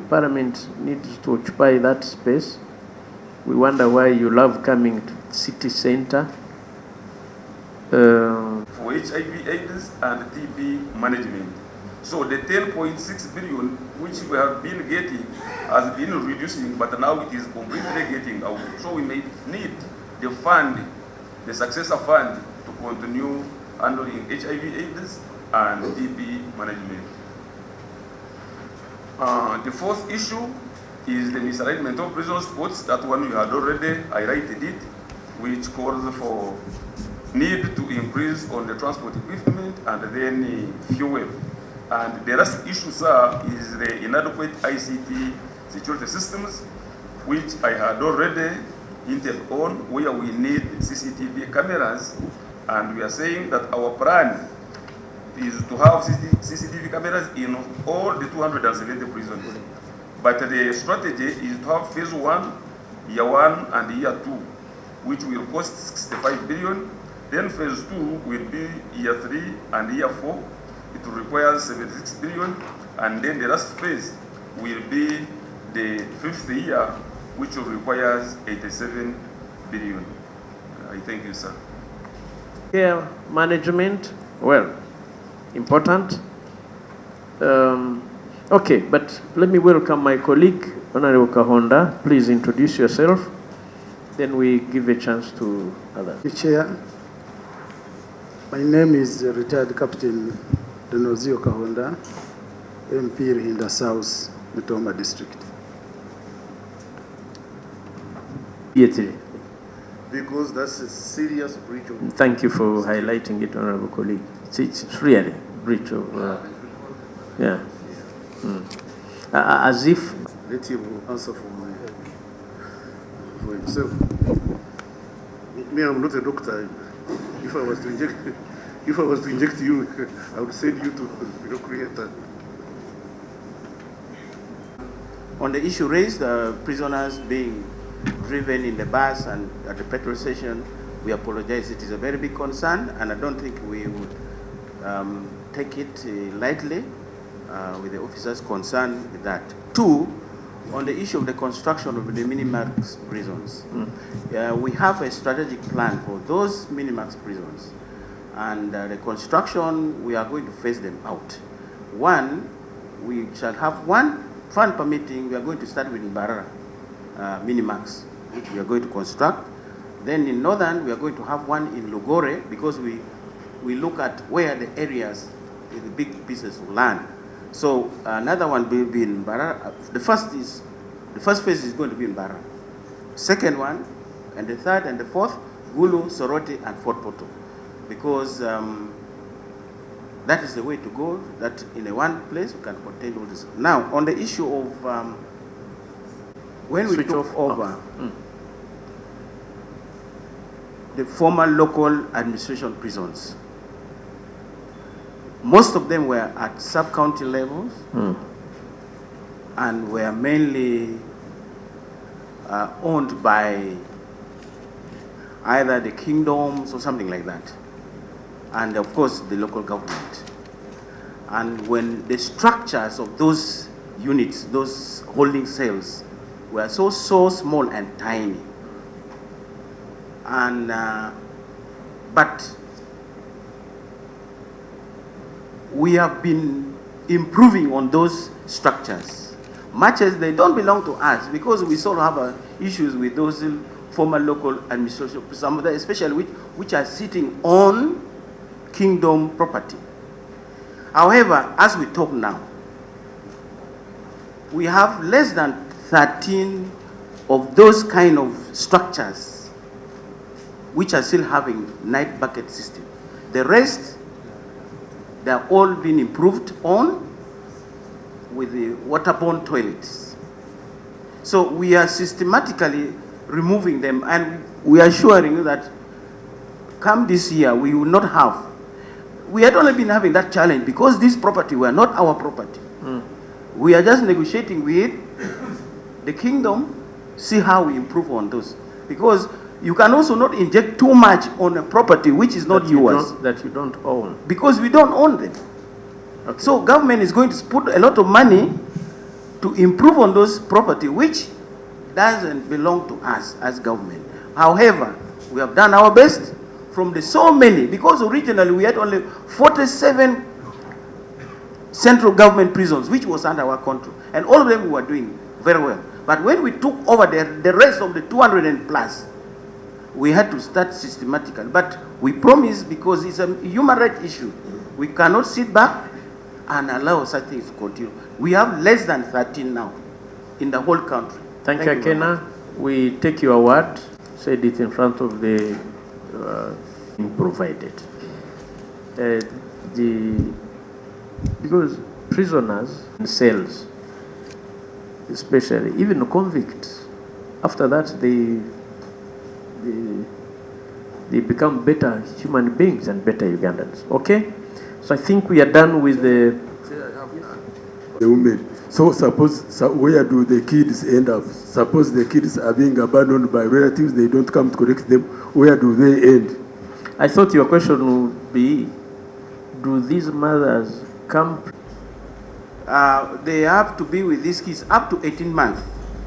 Parliament needs to occupy that space. We wonder why you love coming to the city center. For HIV/AIDS and TB management. So the 10.6 billion which we have been getting has been reducing, but now it is completely getting out. So we may need the fund, the successor fund, to continue handling HIV/AIDS and TB management. The fourth issue is the misalignment of prison sports. That one you had already highlighted it, which calls for need to increase on the transport equipment and then fuel. And the last issue, sir, is the inadequate ICT security systems, which I had already hinted on, where we need CCTV cameras, and we are saying that our plan is to have CCTV cameras in all the 270 prisons. But the strategy is to have phase 1, year 1, and year 2, which will cost 65 billion. Then phase 2 will be year 3 and year 4. It will require 76 billion. And then the last phase will be the 5th year, which will require 87 billion. I thank you, sir. Care management, well, important. Okay, but let me welcome my colleague, Honorable Kahonda. Please introduce yourself. Then we give a chance to others. Chair, my name is retired Captain Denozio Kahonda, MP Hinda South, Mutoma District. Because that's a serious breach of... Thank you for highlighting it, Honorable colleague. It's really a breach of... yeah. As if... Let him answer for himself. Me, I'm not a doctor. If I was to inject you, I would send you to create that. On the issue raised, prisoners being driven in the bus and at the petrol station, we apologize. It is a very big concern, and I don't think we would take it lightly with the officers concerned with that. 2, on the issue of the construction of the minimax prisons, we have a strategic plan for those minimax prisons, and the construction, we are going to phase them out. 1, we shall have 1 fund permitting. We are going to start with Mbarara minimax, which we are going to construct. Then in Northern, we are going to have 1 in Lugore, because we look at where the areas with the big pieces of land. So another one will be in Mbarara. The first phase is going to be in Mbarara. Second one, and the third and the fourth, Gulu, Soroti, and Fort Poto, because that is the way to go. That in a one place we can contain all this. Now, on the issue of when we took over the former local administration prisons, most of them were at sub-county levels and were mainly owned by either the kingdoms or something like that, and of course the local government. And when the structures of those units, those holding cells, were so small and tiny, and but we have been improving on those structures, much as they don't belong to us, because we sort of have issues with those former local administration, some of them especially which are sitting on kingdom property. However, as we talk now, we have less than 13 of those kind of structures which are still having night bucket system. The rest, they're all being improved on with the waterborne toilets. So we are systematically removing them, and we are assuring you that come this year, we will not have. We had only been having that challenge because this property were not our property. We are just negotiating with the kingdom, see how we improve on those. Because you can also not inject too much on a property which is not yours. That you don't own. Because we don't own them. Okay. So government is going to put a lot of money to improve on those property which doesn't belong to us as government. However, we have done our best from the so many, because originally we had only 47 central government prisons, which was under our control, and all of them were doing very well. But when we took over the rest of the 200 and plus, we had to start systematically. But we promise, because it's a human rights issue, we cannot sit back and allow such things to continue. We have less than 13 now in the whole country. Thank you, Akena. We take your word, said it in front of the provided. Because prisoners in cells, especially, even convicts, after that they become better human beings and better Ugandans. Okay? So I think we are done with the women. So where do the kids end up? Suppose the kids are being abandoned by relatives, they don't come to collect them. Where do they end? I thought your question would be, do these mothers come? They have to be with these kids up to 18 months,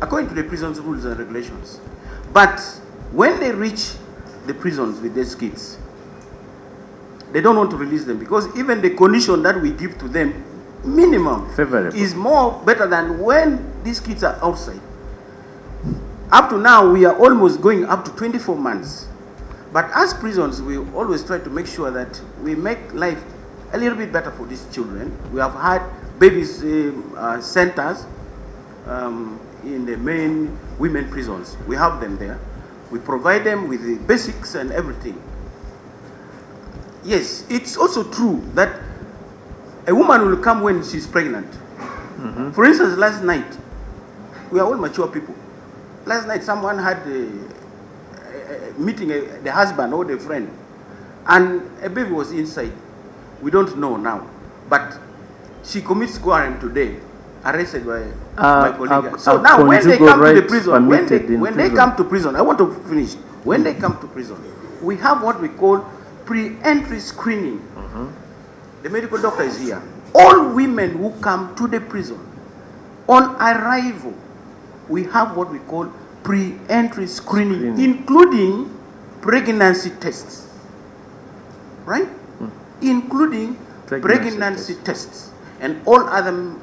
according to the prison's rules and regulations. But when they reach the prisons with these kids, they don't want to release them, because even the condition that we give to them, minimum, favorable, is more better than when these kids are outside. Up to now, we are almost going up to 24 months. But as prisons, we always try to make sure that we make life a little bit better for these children. We have had babies centers in the main women prisons. We have them there. We provide them with the basics and everything. Yes, it's also true that a woman will come when she's pregnant. Mm-hmm. For instance, last night, we are all mature people. Last night, someone had meeting the husband or the friend, and a baby was inside. We don't know now, but she commits crime today, arrested by my colleague. So now, when they come to the prison, when they come to prison, I want to finish. When they come to prison, we have what we call pre-entry screening. Mm-hmm. The medical doctor is here. All women who come to the prison, on arrival, we have what we call pre-entry screening, including pregnancy tests. Right? Mm. Including pregnancy tests and all other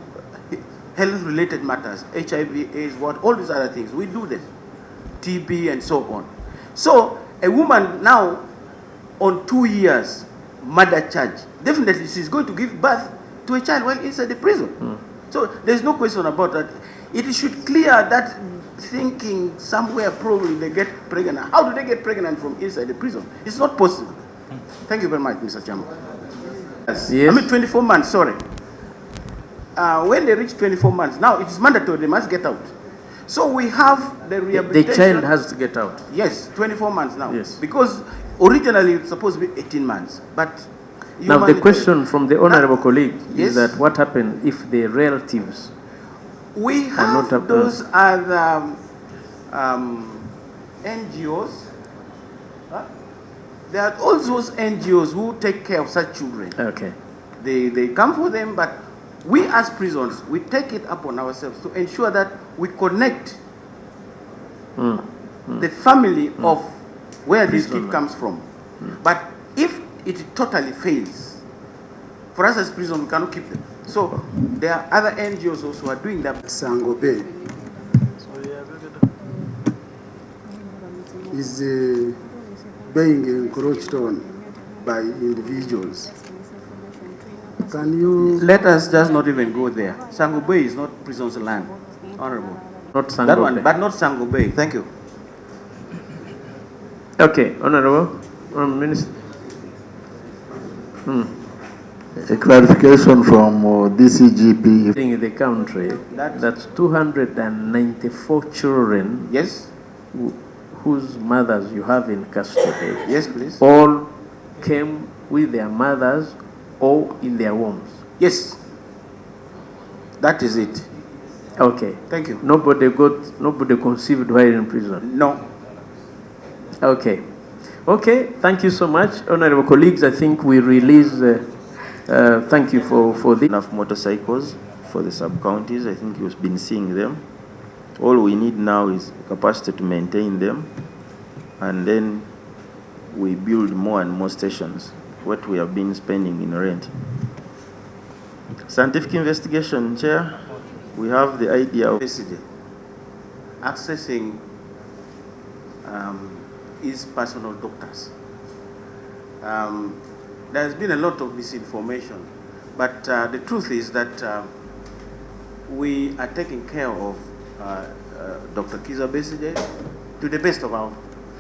health-related matters, HIV, AIDS, all these other things. We do this. TB and so on. So a woman now on 2 years murder charge, definitely she's going to give birth to a child while inside the prison. Mm. So there's no question about that. It should clear that thinking somewhere probably they get pregnant. How do they get pregnant from inside the prison? It's not possible. Thank you very much, Mr. Chairman. Yes. I mean 24 months, sorry. When they reach 24 months, now it's mandatory, they must get out. So we have the rehabilitation. The child has to get out. Yes, 24 months now. Yes. Because originally it's supposed to be 18 months. But now the question from the honorable colleague yes, is that what happens if the relatives we have those other NGOs. There are also those NGOs who take care of such children. Okay. They come for them, but we as prisons, we take it upon ourselves to ensure that we connect the family of where this kid comes from. But if it totally fails, for us as prison, we cannot keep them. So there are other NGOs also who are doing that. Sango Bay is being encroached on by individuals. Can you let us just not even go there? Sango Bay is not prison's land, honorable. Not Sango that one, Bay. But not Sango Bay. Thank you. Okay, honorable Minister. A clarification from DCGP. In the country, that's 294 children. Yes. Whose mothers you have in custody. Yes, please. All came with their mothers or in their wombs. Yes. That is it. Okay. Thank you. Nobody conceived while in prison. No. Okay. Okay. Thank you so much, honorable colleagues. I think we release. Thank you for this. Of motorcycles for the sub-counties. I think you've been seeing them. All we need now is capacity to maintain them, and then we build more and more stations, what we have been spending in rent. Scientific investigation, Chair, we have the idea of accessing his personal doctors. There's been a lot of misinformation, but the truth is that we are taking care of Dr. Kiza Besigye to the best of our,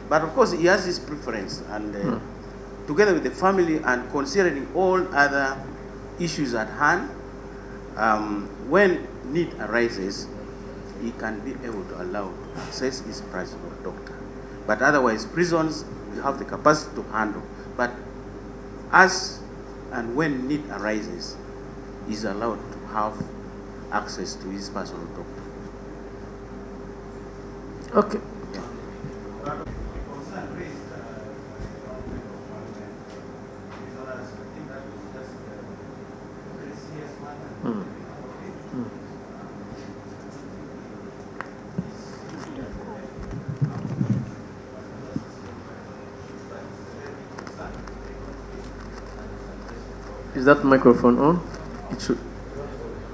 but of course he has his preference, and together with the family and considering all other issues at hand, when need arises, he can be able to allow to access his personal doctor. But otherwise, prisons will have the capacity to handle. But as and when need arises, he's allowed to have access to his personal doctor. Okay. Is that microphone on? It should.